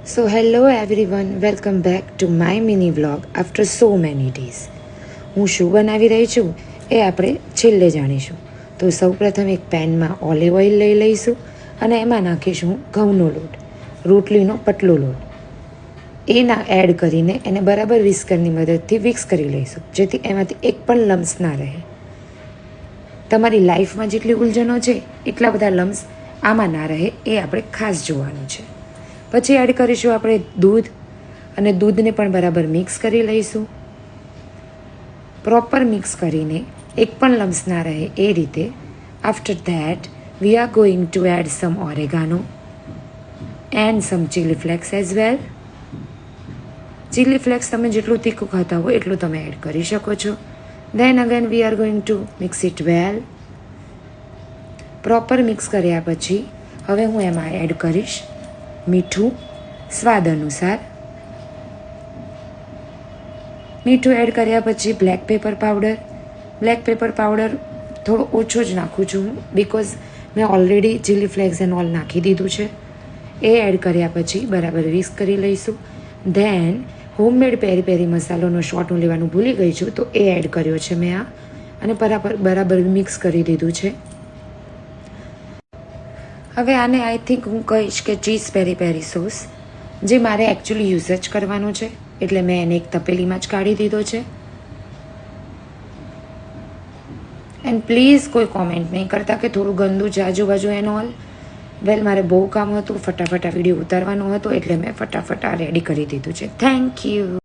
So, hello everyone, welcome back to my mini vlog after so many days. હું શું બનાવી રહી છું એ આપણે છેલ્લે જાણીશું. તો સૌપ્રથમ એક પેનમાં ઓલિવ ઓઇલ લઈ લઈશું અને એમાં નાખીશું ઘઉંનો લોટ, રોટલીનો પતલો લોટ. એડ કરીને એને બરાબર વિસ્કરની મદદથી મિક્સ કરી લઈશું, જેથી એમાંથી એક પણ લમ્સ ના રહે. તમારી લાઈફમાં જેટલી ઉલઝનો છે એટલા બધા લમ્સ આમાં ના રહે એ આપણે ખાસ જોવાનું છે. પછી એડ કરીશું આપણે દૂધ, અને દૂધને પણ બરાબર મિક્સ કરી લઈશું. પ્રોપર મિક્સ કરીને એક પણ લમ્સ ના રહે એ રીતે. After that we are going to add some oregano and some chilli flakes as well. Chilli flakes તમે જેટલું તીખું ખાતા હો એટલું તમે એડ કરી શકો છો. Then again we are going to mix it well. Proper mix કર્યા પછી હવે હું એમાં એડ કરીશ મીઠું સ્વાદ અનુસાર. મીઠું એડ કર્યા પછી બ્લેક પેપર પાવડર થોડો ઓછો જ નાખું છું હું, બિકોઝ મેં already chilli flakes and all નાખી દીધું છે. એ એડ કર્યા પછી બરાબર મિક્સ કરી લઈશું. ધેન હોમમેડ પેરી પેરી મસાલોનો શોટ હું લેવાનું ભૂલી ગઈ છું, તો એ એડ કર્યો છે મેં આ, અને બરાબર મિક્સ કરી દીધું છે. હવે આને આઈ થિંક હું કહીશ કે ચીઝ પેરી પેરી સોસ, જે મારે એકચ્યુઅલી યુઝ જ કરવાનો છે, એટલે મેં એને એક તપેલીમાં જ કાઢી દીધો છે. એન્ડ પ્લીઝ કોઈ કોમેન્ટ નહીં કરતા કે થોડું ગંદુ છે આજુબાજુ એનો ઓલ. વેલ, મારે બહુ કામ હતું, ફટાફટ આ વિડીયો ઉતારવાનો હતો, એટલે મેં ફટાફટ આ રેડી કરી દીધું છે. Thank you.